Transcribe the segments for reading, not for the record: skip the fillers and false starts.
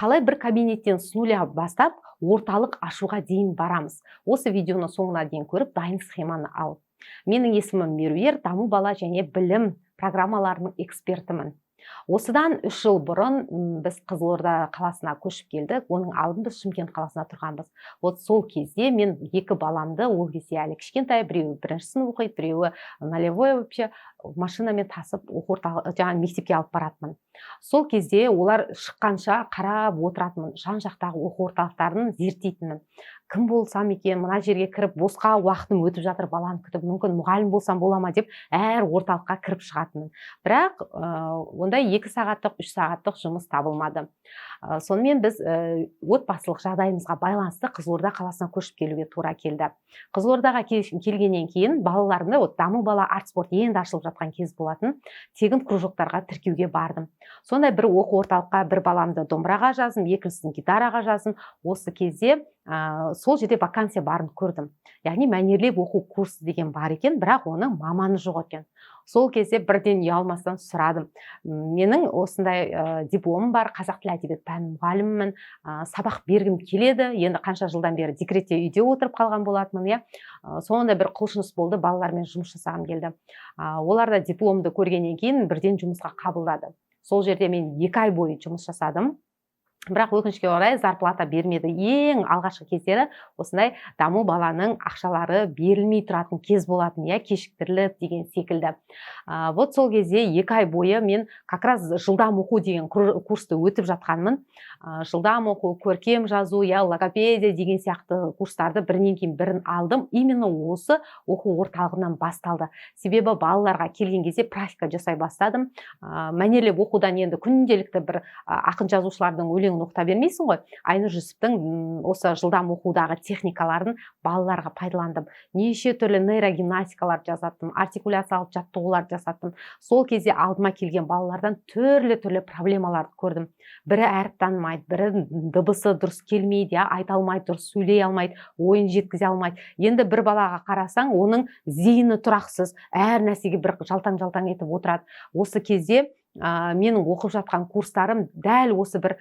қалай бір кабинеттен с нуля бастап орталық ашуға дейін барамыз. Осы видеоны соңына дейін көріп, дайын схеманы ал. Менің есімім Меруерт, даму бала және білім программаларының экспертімін. Осыдан 3 жыл бұрын біз Қызылорда қаласына көшіп келдік. Оның алдын біз Шымкент қаласына тұрғанбыз. Сол кезде мен 2 баламды, ол кезде әлі кішкентай, біреуі 1-ші сынып оқиды, біреуі нулевой вообще машинамен тасып мектепке алып баратынмын. Сол кезде олар шыққанша қарап отыратынмын, жан-жақтағы оқу орталықтарын зерттейтінмін. Кім болсам екен, мына жерге кіріп, босқа уақытым өтіп жатыр, баланы күтіп, мүмкін мұғалім болсам бола ма деп, әр орталыққа кіріп шығатынмын. Бірақ ондай 2 сағаттық, 3 сағаттық жұмыс табылмады. Сонымен біз отбасылық жағдайымызға байланысты Қызылорда қаласына көшіп келуге тура келді. Қызылордаға келгеннен кейін балаларымды даму бала арт спорт енді ашылып жатқан кез болатын, тегін кружоктарға тіркеуге бардым. Сондай бір оқу орталыққа бір баламды домбыраға жаздым, екіншісін гитараға жаздым. Осы кезде сол жерде вакансия барын көрдім. Яғни мәнерлеп оқу курсы деген бар екен, бірақ оның маманы жоқ екен. Сол кезде бірден ұялмастан сұрадым. Менің осындай дипломым бар, қазақ тілі әдебиет пәні мұғалімімін, сабақ бергім келеді. Енді қанша жылдан бері декретте үйде отырып қалған болатынмын, сонда бір құлшыныс болды, балалармен жұмыс жасағым келді. Олар да дипломды көргеннен кейін бірден жұмысқа қабылдады. Сол жерде мен 2 ай бойы жұмыс жасадым. Бірақ өкінішке орай зарплата бермеді. Ең алғашқы кездері осындай даму баланың ақшалары берілмей тұратын кез болатын, кешіктіріліп деген секілді. Вот сол кезде 2 ай бойы мен как раз жылдам оқу деген курсты өтіп жатқанмын. Жылдам оқу, көркем жазу, логопедия деген сияқты курстарды бірінен кейін бірін алдым. Именно осы оқу орталығынан басталды. Себебі балаларға келген кезде практика жасай бастадым. Мәнерлеп оқудан енді күнделікті бір ақын жазушылардың өлеңін оқыта бермейсің ғой. Айнұр Жүсіптің осы жылдам оқудағы техникаларын балаларға пайдаландым. Неше түрлі нейрогимнастикалар жасаттым, артикуляциялық жаттығулар жасаттым. Сол кезде алдыма келген балалардан түрлі проблемаларды көрдім. Бірі әріп танымайды, бірі дыбысы дұрыс келмейді, айта алмайды, дұрыс сөйлей алмайды, ойын жеткізе алмайды. Енді бір балаға қарасаң, оның зейіні тұрақсыз, әр нәрсеге бір жалтаң-жалтаң етіп отырады. Осы кезде менің оқып жатқан курстарым дәл осы бір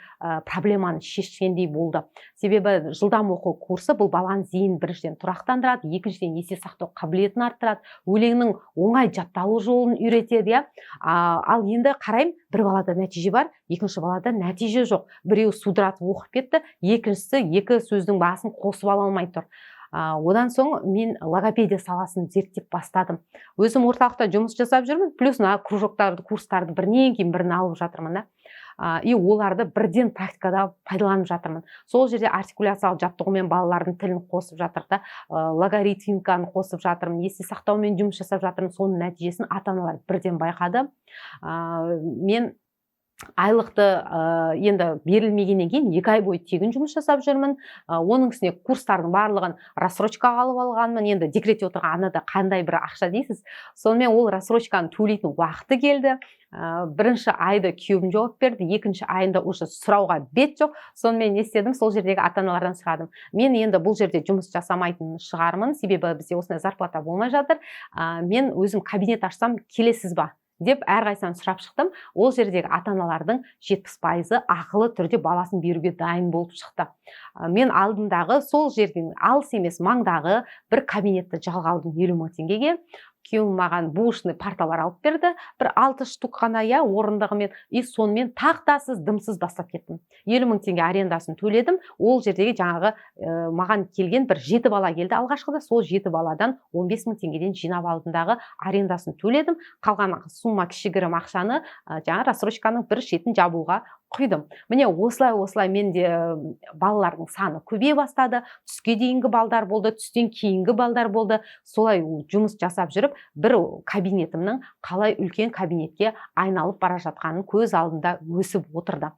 проблеманы шешкендей болды. Себебі жылдам оқу курсы бұл баланың зейінін біріншіден тұрақтандырады, екіншіден есте сақтау қабілетін арттырады, өлеңнің оңай жатталу жолын үйретеді. Ал енді қараймын, бір балада нәтиже бар, екінші балада нәтиже жоқ. Біреу судыратып оқып кетті, екіншісі 2 сөздің басын қосып ала алмай тұр. Одан соң мен логопедия саласын зерттеп бастадым. Өзім орталықта жұмыс жасап жүрмін, плюс кружоктарды, курстарды бірінен кейін бірін алып жатырмын. И оларды бірден практикада пайдаланып жатырмын. Сол жерде артикуляциялық жаттығумен балалардың тілін қосып жатырмын, логарифмиканы қосып жатырмын, есте сақтаумен жұмыс жасап жатырмын. Соның нәтижесін ата-аналар бірден байқады. Мен айлықты енді берілмегеннен кейін 2 ай бойы тегін жұмыс жасап жүрмін. Оның үстіне курстардың барлығын рассрочкаға алып алғанмын. Енді декретте отырған анада қандай бір ақша дейсіз. Сонымен ол рассрочканы төлейтін уақыты келді. Бірінші айды күйеуім жауап берді, екінші айында уже сұрауға бет жоқ. Сонымен не істедім? Сол жердегі ата-аналардан сұрадым. Мен енді бұл жерде жұмыс жасамайтын шығармын, себебі бізде осындай зарплата болмай жатыр. Мен өзім кабинет ашсам келесіз ба деп әрқайсынан сұрап шықтым. Ол жердегі ата-аналардың 70% ақылы түрде баласын беруге дайын болып шықты. Мен алдымдағы сол жерден алыс емес маңдағы бір кабинетті жалға алдым 50 мың теңгеге. Күйеуім маған бушный парталар алып берді. Бір 6 штук қана орындығымен, и сонымен тақтасыз, дымсыз бастап кеттім. 50 мың теңге арендасын төледім. Ол жердегі жаңағы маған келген бір 7 бала келді. Алғашқыда сол 7 баладан 15 мың теңгеден жинап алдымдағы арендасын төледім. Қалған сумма кішігірім ақшаны жаңа рассрочканың бір шетін жабуға құйдым. Міне осылай менде балалардың саны көбейе бастады. Түске дейінгі балдар болды, түстен кейінгі балдар болды. Солай жұмыс жасап жүріп, бір кабинетімнің қалай үлкен кабинетке айналып бара жатқанын көз алдында өсіп отырды.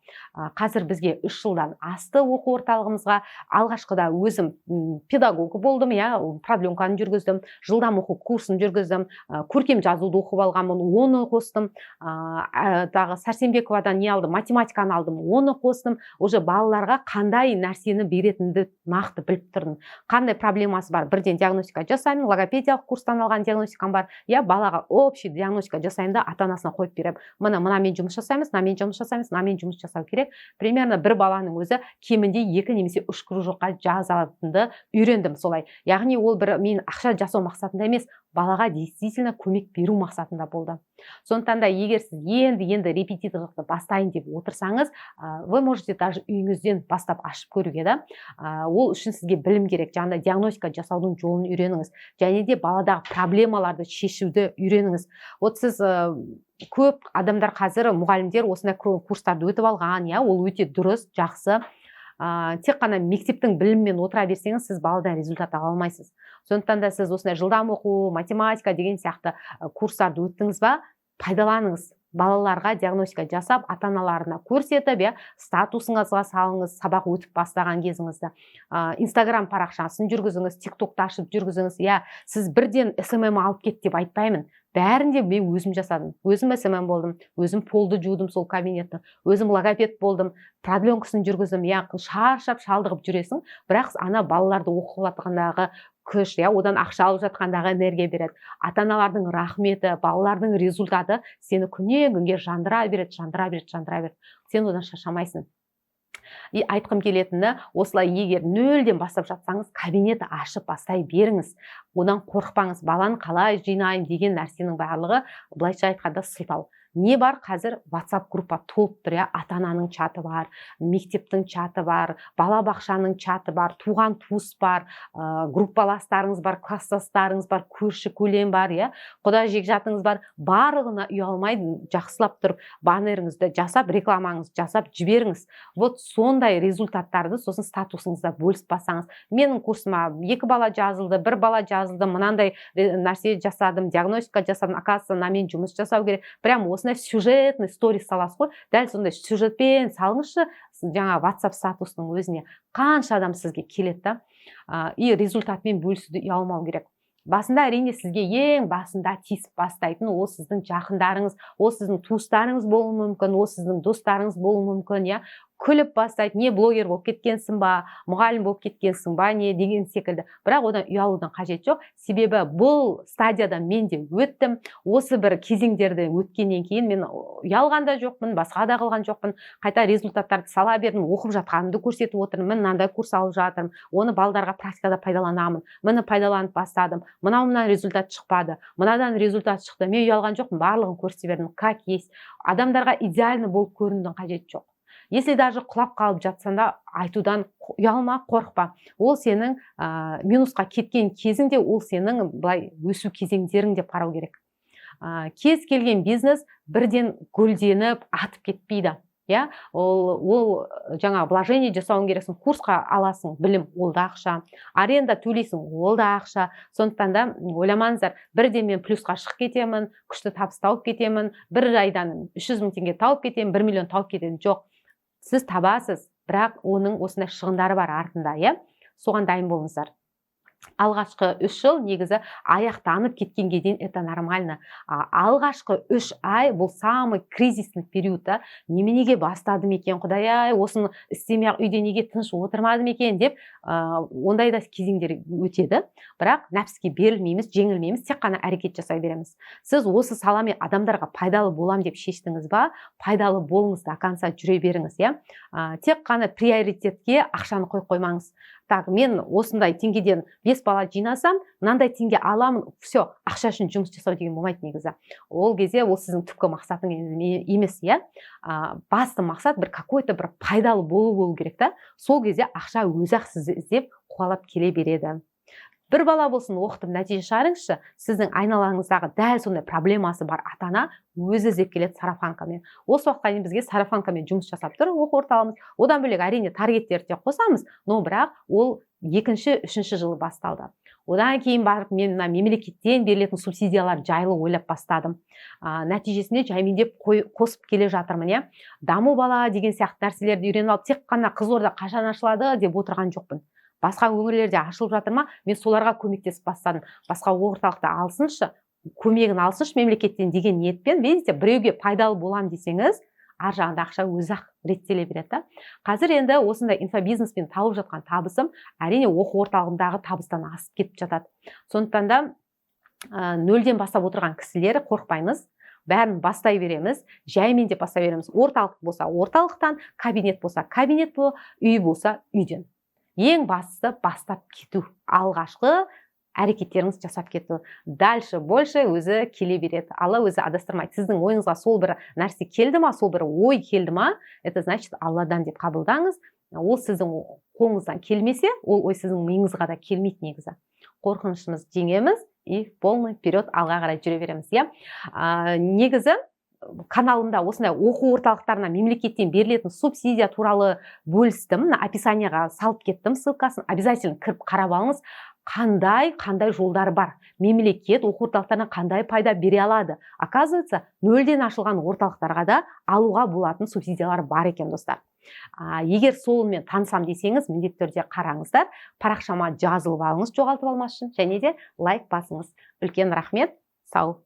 Қазір бізге 3 жылдан асты оқу орталығымызға. Алғашқыда өзім педагог болдым, продленканы жүргіздім, жылдам оқу курсын жүргіздім, көркем жазуды оқып алғанмын, оны қостым. Сәрсенбековадан не алдым? Математика телефон алдым, оны қостым, уже балаларға қандай нәрсені беретінді нақты біліп тұрдым. Қандай проблемасы бар, бірден диагностика жасаймын, логопедиялық курстан алған диагностикам бар, балаға общий диагностика жасаймын да ата-анасына қойып беремін. Мынамен жұмыс жасаймыз, мынамен жұмыс жасаймыз, мынамен жұмыс жасау керек. Примерно бір баланың өзі кемінде 2 немесе 3 кружокқа жазатынды үйрендім солай. Яғни ол бір мен ақша жасау мақсатында емес, балаға действительно көмек беру мақсатында болды. Сондықтан да егер сіз енді репетиторлықты бастайын деп отырсаңыз, вы можете даже үйіңізден бастап ашып көруге да. Ол үшін сізге білім керек. Жаңағыдай диагностика жасаудың жолын үйреніңіз. Және де баладағы проблемаларды шешуді үйреніңіз. Вот сіз көп адамдар қазір мұғалімдер осындай курстарды өтіп алған, ол өте дұрыс, жақсы. Тек қана мектептің біліммен отыра берсеңіз, сіз баладан результат ала алмайсыз. Сондықтан да сіз осындай жылдам оқу, математика деген сияқты курстарды өттіңіз ба, пайдаланыңыз. Балаларға диагностика жасап, ата-аналарына көрсетіп, статусыңызға салыңыз, сабақ өтіп бастаған кезіңізді. Инстаграм парақшасын жүргізіңіз, тиктокты ашып жүргізіңіз. Сіз бірден СММ алып кет деп айтпаймын. Бәрінде мен өзім жасадым. Өзім СММ болдым, өзім полды жудым сол кабинетті, өзім логопед болдым, продленкасын жүргіздім. Шаршап, шалдығып жүресің, бірақ ана балаларды оқытқандағы күш, одан ақша алып жатқандағы энергия береді. Ата-аналардың рахметі, балалардың результаты сені күнге жандыра береді. Сен одан шаршамайсың. Айтқым келетіні, осылай егер нөлден бастап жатсаңыз, кабинет ашып бастай беріңіз. Одан қорықпаңыз, баланы қалай жинайым деген нәрсенің барлығы былайша айтқанда сылтау. Не бар қазір? WhatsApp группа толып тұр, ата-ананың чаты бар, мектептің чаты бар, балабақшаның чаты бар, туған туыс бар, группаластарыңыз бар, класстастарыңыз бар, көрші көлем бар, құда жекжатыңыз бар. Барлығына ұялмай жақсылап тұрып, баннеріңізді жасап, рекламаңызды жасап жіберіңіз. Вот сондай результаттарды сосын статусыңызда бөлісіп бассаңыз. Менің курсыма 2 бала жазылды, 1 бала жазылды, мынандай нәрсе жасадым, диагностика жасадым, оказывается, намен жұмыс жасау керек. Прям осындай сюжетный сторис саласыз ғой, дәл сондай сюжетпен салыңызшы жаңа WhatsApp статусының өзіне. Қанша адам сізге келеді да, и результатмен бөлісуді ұялмау керек. Басында әрине сізге ең басында тиісіп бастайтын ол сіздің жақындарыңыз, ол сіздің туыстарыңыз болуы мүмкін, ол сіздің достарыңыз болуы мүмкін, күліп бастайды, не блогер болып кеткенсің ба, мұғалім болып кеткенсің ба, не деген секілді. Бірақ одан ұялудан қажет жоқ. Себебі бұл стадиядан мен де өттім. Осы бір кезеңдерді өткеннен кейін мен ұялған да жоқпын, басқа да қылған жоқпын. Қайта результаттарды сала бердім, оқып жатқанымды көрсетіп отырмын. Мен мынандай курс алып жатырмын. Оны балдарға практикада пайдаланамын. Мені пайдаланып бастадым. Мынауымнан результат шықпады. Мынадан результат шықты. Мен ұялған жоқпын, барлығын көрсете бердім. Как есть. Адамдарға идеальны болып көрінудің қажет жоқ. Если даже құлап қалып жатсаң да айтудан ұялма, қорықпа. Ол сенің минусқа кеткен кезіңде, ол сенің былай өсу кезеңдерің деп қарау керек. Кез келген бизнес бірден гүлденіп атып кетпейді. Ол жаңа вложение жасауың керексің, курсқа аласың, білім, ол да ақша, аренда төлейсің, ол да ақша. Сондықтан да ойламаңыздар, бірден мен плюсқа шығып кетемін, күшті табыс тауып кетемін, бір айдан 300 мың теңге тауып кетемін, 1 миллион тауып кетемін. Жоқ. Сіз табасыз, бірақ оның осындай шығындары бар артында, соған дайын болыңыздар. Алғашқы 3 жыл негізі аяқтанып кеткенге дейін это нормально. Алғашқы 3 ай бұл самый кризисный периодта неменеге бастадым екен, құдай-ай, осыны істемей үйде неге тыныш отырмадым екен деп, ондай да кезеңдер өтеді. Бірақ нәпсіге берілмейміз, жеңілмейміз, тек қана әрекет жасай береміз. Сіз осы саламен адамдарға пайдалы болам деп шештіңіз ба, пайдалы болыңыз, до конца жүре беріңіз. Тек қана приоритетке ақшаны қоймаңыз. Так, мен осындай теңгеден 5 бала жинасам, мынандай теңге аламын, все, ақша үшін жұмыс жасау деген болмайды негізі. Ол кезде ол сіздің түпкі мақсатың емес, басты мақсат бір какой-то бір пайдалы болу керек та. Сол кезде ақша өзі-ақ сізді іздеп қуалап келе береді. Бір бала болсын оқытып нәтиже шығарыңызшы, сіздің айналаңыздағы дәл сондай проблемасы бар ата-ана өзі іздеп келеді сарафанкамен. Осы уақытқа дейін бізге сарафанкамен жұмыс жасап тұр, оқу орталығымыз. Одан бөлек әрине таргеттерді қосамыз, но бірақ ол 2-3 жылы басталды. Одан кейін барып мен мемлекеттен берілетін субсидиялар жайлы ойлап бастадым. Нәтижесінде жаймендеп қосып келе жатырмын. Даму бала деген сияқты нәрселерді үйреніп алып, тек қана Қызылорда қашан ашылады деп отырған жоқпын. Басқа өңірлерде ашылып жатыр ма, мен соларға көмектесіп бастадым. Басқа орталықта алсыншы, көмегін алсыншы мемлекеттен деген ниетпен, видите, біреуге пайдалы болам десеңіз, ар жағында ақша өзі ақ реттеле береді да. Қазір енді осындай инфобизнеспен тауып жатқан табысым әрине оқу орталығындағы табыстан асып кетіп жатады. Сондықтан да нөлден бастап отырған кісілер қорықпаймыз. Бәрін бастай береміз, жаймен де бастай береміз. Орталық болса орталықтан, кабинет болса кабинет, үй болса үйден. Ең бастысы бастап кету. Алғашқы әрекеттеріңіз жасап кету. Дальше больше өзі келе береді. Алла өзі адастырмайды. Сіздің ойыңызға сол бір нәрсе келді ма, сол бір ой келді ма, это значит Алладан деп қабылдаңыз. Ол сіздің қолыңыздан келмесе, ол ой сіздің миыңызға да келмейді негізі. Қорқынышымыз жеңеміз и полный вперед алға қарай жүре береміз. Негізі каналымда осындай оқу орталықтарына мемлекеттен берілетін субсидия туралы бөлістім. Описанияға салып кеттім ссылкасын. Обязательно кіріп қарап алыңыз. Қандай жолдар бар. Мемлекет оқу орталықтарына қандай пайда бере алады. Оказывается, нөлден ашылған орталықтарға да алуға болатын субсидиялар бар екен, достар. Егер солмен танысам десеңіз, міндетті түрде қараңыздар. Парақшама жазылып алыңыз, жоғалтып алмас үшін. Және де лайк басыңыз. Үлкен рахмет. Сау.